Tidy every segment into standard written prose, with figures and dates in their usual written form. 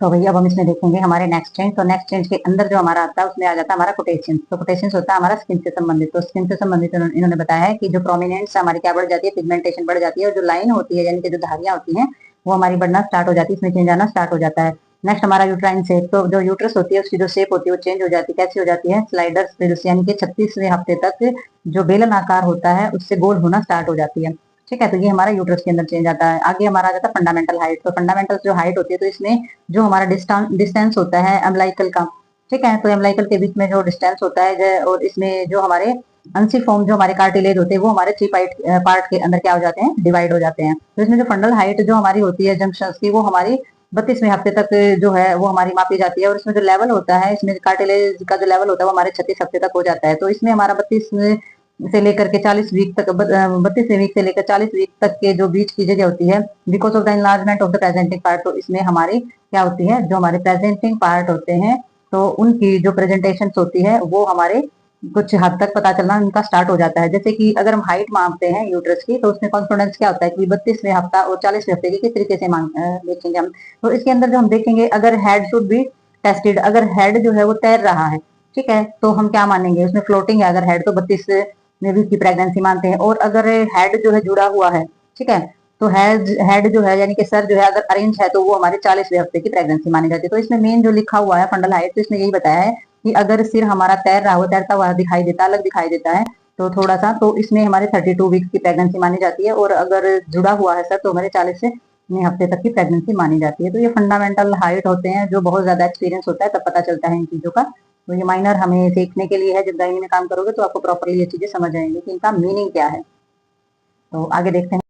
तो भैया अब हम इसमें देखेंगे हमारे नेक्स्ट चेंज। तो नेक्स्ट चेंज के अंदर जो हमारा आता है उसमें आ जाता है हमारा कोटेशन। तो कोटेशन होता है हमारा स्किन से संबंधित। तो स्किन से संबंधित इन्होंने बताया है कि जो प्रोमिनेंस हमारी क्या बढ़ जाती है, पिगमेंटेशन बढ़ जाती है, और जो लाइन होती है यानी कि जो धारियां होती हैं वो हमारी बढ़ना स्टार्ट हो जाती है, इसमें चेंज आना स्टार्ट हो जाता है। नेक्स्ट हमारा यूट्राइन शेप। तो जो यूट्रस होती है उसकी जो शेप होती है वो चेंज हो जाती है। कैसी हो जाती है? स्लाइडर यानी कि 36वें हफ्ते तक जो बेलन आकार होता है उससे गोल होना स्टार्ट हो जाती है। ठीक है, तो ये हमारा यूट्रस के अंदर चेंज आता है। आगे हमारा आ जाता है फंडामेंटल हाइट। तो फंडामेंटल जो हाइट होती है तो इसमें जो हमारा डिस्टेंस होता है अम्लाइकल का, ठीक है, तो अम्लाइकल के बीच में जो डिस्टेंस होता है और इसमें जो हमारे अंसिफॉर्म जो हमारे कार्टिलेज होते हैं वो हमारे 3 पार्ट के अंदर क्या हो जाते हैं? डिवाइड हो जाते हैं। तो इसमें जो फंडल हाइट जो हमारी होती है जंक्शन की वो हमारी 32वें हफ्ते तक जो है वो हमारी मापी जाती है। और इसमें जो लेवल होता है, इसमें कार्टिलेज का जो लेवल होता है वो हमारे 36 हफ्ते तक हो जाता है। तो इसमें हमारा 32 से लेकर के 40 वीक तक, 32 वीक से लेकर 40 वीक तक के जो बीच की जगह होती है, because of the enlargement of the presenting part, तो इसमें हमारी क्या होती है? जो हमारे प्रेजेंटिंग पार्ट होते हैं तो उनकी जो प्रेजेंटेशन होती है वो हमारे कुछ हद तक पता चलना उनका स्टार्ट हो जाता है। जैसे कि अगर हम हाइट मापते हैं यूट्रस की तो उसमें कॉन्फिडेंस क्या होता है कि 32वें हफ्ता और 40वें हफ्ते की किस तरीके से देखेंगे हम। तो इसके अंदर जो हम देखेंगे, अगर हेड शुड बी टेस्टेड, अगर हेड जो है वो तैर रहा है, ठीक है, तो हम क्या मानेंगे? उसमें फ्लोटिंग है अगर हेड, तो 32 वीक की प्रेगनेंसी मानते हैं। और अगर हेड जो है जुड़ा हुआ है, ठीक है, तो हेड जो है यानी कि सर जो है अगर अरेंज है तो वो हमारे 40वें हफ्ते की प्रेगनेंसी मानी जाती है। तो इसमें मेन जो लिखा हुआ है फंडल हाइट, तो इसमें यही बताया है कि अगर सिर हमारा तैर रहा हो, तैरता हुआ दिखाई देता, अलग दिखाई देता है तो थोड़ा सा, तो इसमें हमारे 32 वीक्स की प्रेगनेंसी मानी जाती है। और अगर जुड़ा हुआ है सर तो हमारे 40वें हफ्ते तक की प्रेगनेंसी मानी जाती है। तो ये फंडामेंटल हाइट होते हैं, जो बहुत ज्यादा एक्सपीरियंस होता है तब पता चलता है इन चीजों का। तो ये माइनर हमें सीखने के लिए है, जब गायनी में काम करोगे तो आपको प्रॉपरली ये चीजें समझ आएंगी कि इनका मीनिंग क्या है। तो आगे देखते हैं।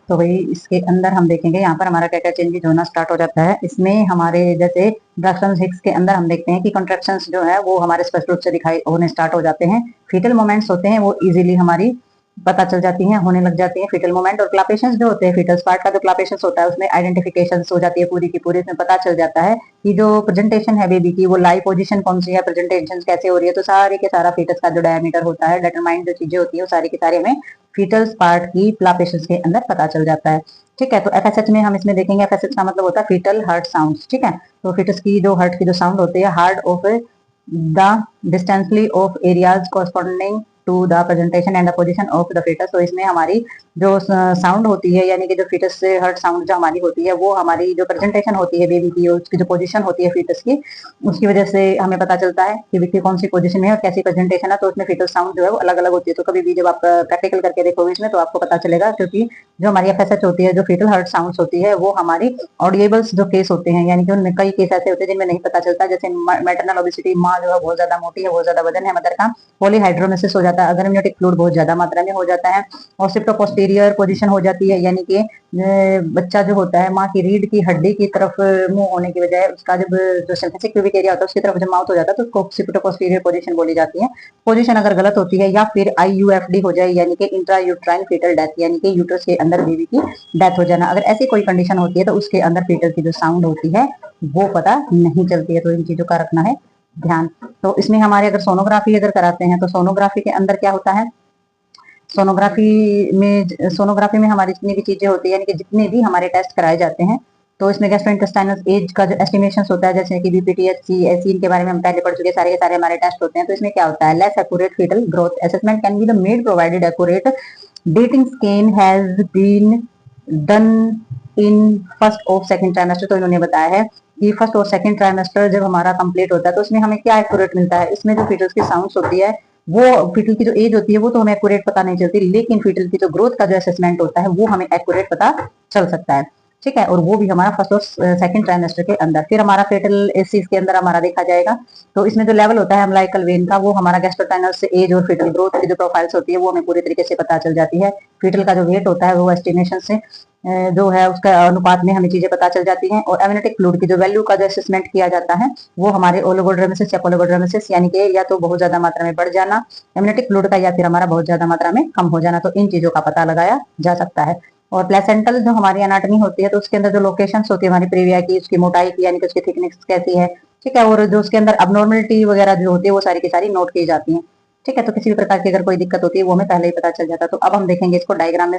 तो वही इसके अंदर हम देखेंगे यहाँ पर हमारा क्या क्या चेंजेस होना स्टार्ट हो जाता है। इसमें हमारे जैसे ब्रैक्सन हिक्स के अंदर हम देखते हैं कि कॉन्ट्रैक्शंस जो है वो हमारे स्पष्ट रूप से दिखाई होने स्टार्ट हो जाते हैं। फीटल मोमेंट्स होते हैं वो इजीली हमारी पता चल जाती हैं, होने लग जाती हैं फीटल मोमेंट। और क्लापेशंस जो होते हैं, फीटल्स पार्ट का जो क्लापेशंस होता है उसमें आइडेंटिफिकेशन हो जाती है पूरी की पूरी। इसमें पता चल जाता है कि जो प्रेजेंटेशन है बेबी की वो लाइव पोजीशन कौन सी है, प्रेजेंटेशन कैसे हो रही है। तो सारे के सारा फीटस का जो डायमीटर होता है, डिटरमाइंड जो चीजें होती है वो सारी की सारी हमें फीटल्स पार्ट की क्लापेशंस के अंदर पता चल जाता है। ठीक है, तो एफएसएच में हम इसमें देखेंगे, एफएसएच का मतलब होता है फीटल हार्ट साउंड। ठीक है, तो फीटस की जो हार्ट की जो साउंड होती है, heart of the distinctly of areas corresponding to the presentation and the position of the foetus. तो इसमें हमारी जो साउंड होती है यानी कि जो फीटस से हर्ट साउंड जो हमारी होती है वो हमारी जो प्रेजेंटेशन होती है बेबी की, उसकी जो पोजीशन होती है फीटस की, उसकी वजह से हमें पता चलता है कि व्यक्ति कौन सी पोजीशन में है और कैसी प्रेजेंटेशन है। तो उसमें फीटस साउंड जो है वो अलग अलग होती है। तो कभी भी जब आप प्रैक्टिकल करके देखोगे इसमें तो आपको पता चलेगा, क्योंकि जो हमारी एफएसएच होती है, जो फीटल हर्ट साउंड होती है, वो हमारी ऑडिएबल्स जो केस होते हैं, यानी कि उनमें कई केस ऐसे होते हैं जिनमें नहीं पता चलता। जैसे मैटरनल ओबेसिटी, माँ जो है बहुत ज्यादा मोटी है, बहुत ज्यादा वजन है मदर का, पॉलीहाइड्रोमेसिस हो जाता है, अगर इम्यूनिटिक फ्लूइड बहुत ज्यादा मात्रा में हो जाता है, ऑसिप्टो पोस्टीरियर पोजीशन हो जाती है, यानी कि बच्चा जो होता है माँ की रीढ़ की हड्डी की तरफ मुंह होने की बजाय उसका जब जो सिंथेटिक प्यूबिक एरिया होता है उसकी तरफ जब माउथ हो जाता है तो उसको ऑसिप्टो पोस्टीरियर पोजीशन बोली जाती है। पोजीशन अगर गलत होती है या फिर आईयूएफडी हो जाए यानी कि इंट्रा यूट्राइन फीटल डेथ, यानी कि यूट्रस के अंदर बेबी की डेथ हो जाना, अगर ऐसी कोई कंडीशन होती है तो उसके अंदर फीटल की जो साउंड होती है वो पता नहीं चलती है। तो इन चीजों का रखना है ध्यान। तो इसमें हमारे अगर सोनोग्राफी अगर कराते हैं तो सोनोग्राफी के अंदर क्या होता है, सोनोग्राफी में हमारी जितनी भी चीजें होती है यानी कि जितने भी हमारे टेस्ट कराए जाते हैं, तो इसमें गैस्ट्रोइंटेस्टाइनल एज का जो एस्टिमेशन होता है, जैसे कि बीपीटीएचसी ऐसी, इनके बारे में हम पहले पढ़ चुके, सारे के सारे हमारे टेस्ट होते हैं। तो इसमें क्या होता है, less accurate fetal growth assessment can be the made provided accurate dating scan has been done in first और सेकंड ट्राइमेस्टर। तो इन्होंने बताया है कि फर्स्ट और सेकंड ट्राइमेस्टर जब हमारा कंप्लीट होता है तो उसमें हमें क्या एक्यूरेट मिलता है, इसमें जो फीटल्स की साउंड्स होती है वो, फीटल की जो एज होती है वो तो हमें एक्यूरेट पता नहीं चलती, लेकिन फीटल की जो ग्रोथ का जो असेसमेंट होता है वो हमें एक्यूरेट पता चल सकता है। ठीक है, और वो भी हमारा फर्स्ट और सेकंड ट्राइमेस्टर के अंदर। फिर हमारा फेटल इस चीज के अंदर हमारा देखा जाएगा। तो इसमें जो लेवल होता है अम्लाइकल वेन का, वो हमारा गैस्ट्रोटाइनल से एज और फीटल ग्रोथ की जो प्रोफाइल्स होती है वो हमें पूरी तरीके से पता चल जाती है। फीटल का जो वेट होता है वो एस्टिमेशन से जो है उसका अनुपात में हमें चीजें पता चल जाती हैं। और एमनेटिक फ्लूइड की जो वैल्यू का जो असेसमेंट किया जाता है वो हमारे ओलिगोड्रोमेसिस या पोलिगोड्रोमेसिस, यानी कि या तो बहुत ज्यादा मात्रा में बढ़ जाना एमनेटिक फ्लूइड का, या फिर हमारा बहुत ज्यादा मात्रा में कम हो जाना। तो इन चीजों का पता लगाया जा सकता है। और प्लेसेंटल जो हमारी एनाटॉमी होती है तो उसके अंदर जो लोकेशंस होती है हमारी प्रीविया की, उसकी मोटाई की, यानी कि उसकी थिकनेस कैसी है, ठीक है, और जो उसके अंदर अबनॉर्मलिटी वगैरह जो होती है वो सारी की सारी नोट की जाती है। ठीक है, तो किसी भी प्रकार की अगर कोई दिक्कत होती है वो हमें पहले ही पता चल जाता है। तो अब हम देखेंगे इसको डायग्राम में।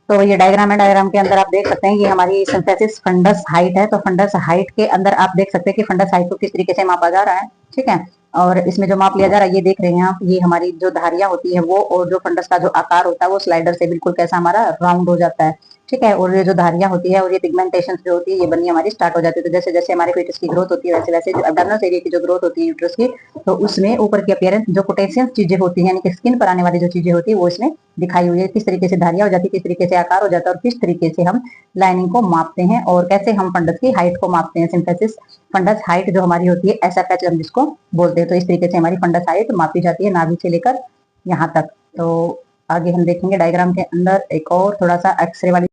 तो ये डायग्राम है, डायग्राम के अंदर आप देख सकते हैं ये हमारी सिंथेसिस फंडस हाइट है। तो फंडस हाइट के अंदर आप देख सकते हैं कि फंडस हाइट को किस तरीके से मापा जा रहा है, ठीक है। और इसमें जो माप लिया जा रहा है ये देख रहे हैं आप, ये हमारी जो धारियां होती है वो, और जो फंडस का जो आकार होता है वो स्लाइडर से बिल्कुल कैसा हमारा राउंड हो जाता है, ठीक है। और ये जो धारियां होती है और ये पिगमेंटेशन जो होती है ये बननी हमारी स्टार्ट हो जाती है। तो जैसे जैसे हमारे फीटस की ग्रोथ होती है वैसे वैसे जो एब्डोमिनल एरिया की जो ग्रोथ होती है यूट्रस की, तो उसमें ऊपर की अपीयरेंस जो पोटेशियम चीजें होती है यानी कि स्किन पर आने वाली जो चीजें होती है वो इसमें दिखाई हुई है, किस तरीके से धारियां हो जाती है, किस तरीके से आकार हो जाता है, और किस तरीके से हम लाइनिंग को मापते हैं और कैसे हम फंडस की हाइट को मापते हैं। सिंथेसिस फंडस हाइट जो हमारी होती है एसएफएच हम जिसको बोलते हैं, तो इस तरीके से हमारी फंडस हाइट मापी जाती है नाभि से लेकर यहाँ तक। तो आगे हम देखेंगे डायग्राम के अंदर एक और थोड़ा सा एक्सरे वाली।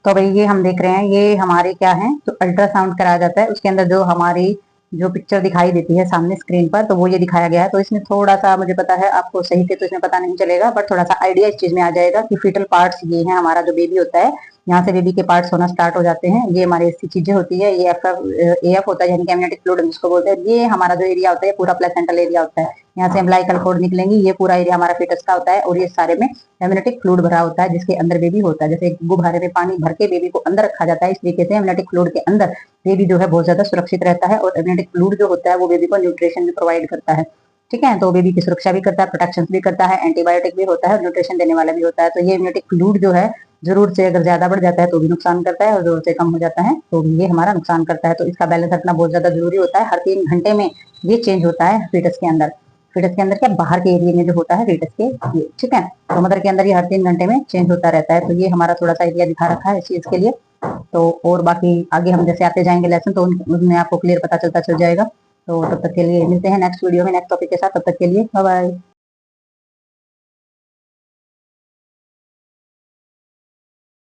तो भाई ये हम देख रहे हैं ये हमारे क्या है, तो अल्ट्रासाउंड कराया जाता है, उसके अंदर जो हमारी जो पिक्चर दिखाई देती है सामने स्क्रीन पर, तो वो ये दिखाया गया है। तो इसमें थोड़ा सा मुझे पता है आपको सही से तो इसमें पता नहीं चलेगा, बट थोड़ा सा आइडिया इस चीज में आ जाएगा कि फीटल पार्ट्स ये है, हमारा जो बेबी होता है यहाँ से बेबी के पार्ट्स होना स्टार्ट हो जाते हैं। ये हमारी ऐसी चीजें होती है, ये एफ होता है यानी कि एमनियोटिक फ्लूइड जिसको बोलते हैं। ये हमारा जो एरिया होता है पूरा प्लेसेंटल एरिया होता है, यहाँ से अम्बिलिकल कॉर्ड निकलेंगी, ये पूरा एरिया हमारा फीटस का होता है और ये सारे में एमनियोटिक फ्लूइड भरा होता है जिसके अंदर बेबी होता है। जैसे गुब्बारे में पानी भर के बेबी को अंदर रखा जाता है, इस तरीके से एमनियोटिक फ्लूइड के अंदर बेबी जो है बहुत ज्यादा सुरक्षित रहता है। और एमनियोटिक फ्लूइड जो होता है वो बेबी को न्यूट्रिशन भी प्रोवाइड करता है, ठीक है। तो बेबी की सुरक्षा भी करता है, प्रोटेक्शन भी करता है, एंटीबायोटिक भी होता है और न्यूट्रिशन देने वाला भी होता है। तो ये इम्यूनिटिक फ्लूइड जो है जरूरत से अगर ज्यादा बढ़ जाता है तो भी नुकसान करता है और जरूरत से कम हो जाता है तो भी ये हमारा नुकसान करता है। तो इसका बैलेंस रखना बहुत ज्यादा जरूरी होता है। हर 3 घंटे में ये चेंज होता है फीटस के अंदर, फीटस के अंदर क्या बाहर के एरिया में जो होता है फीटस के ये, ठीक है। तो मदर के अंदर ये हर 3 घंटे में चेंज होता रहता है। तो ये हमारा थोड़ा सा एरिया दिखा रखा है इस चीज के लिए। तो और बाकी आगे हम जैसे आते जाएंगे लेसन तो उनमें आपको क्लियर पता चलता चल जाएगा। तो तब तक के लिए मिलते हैं नेक्स्ट वीडियो में नेक्स्ट टॉपिक के साथ, तब तक के लिए बाय बाय।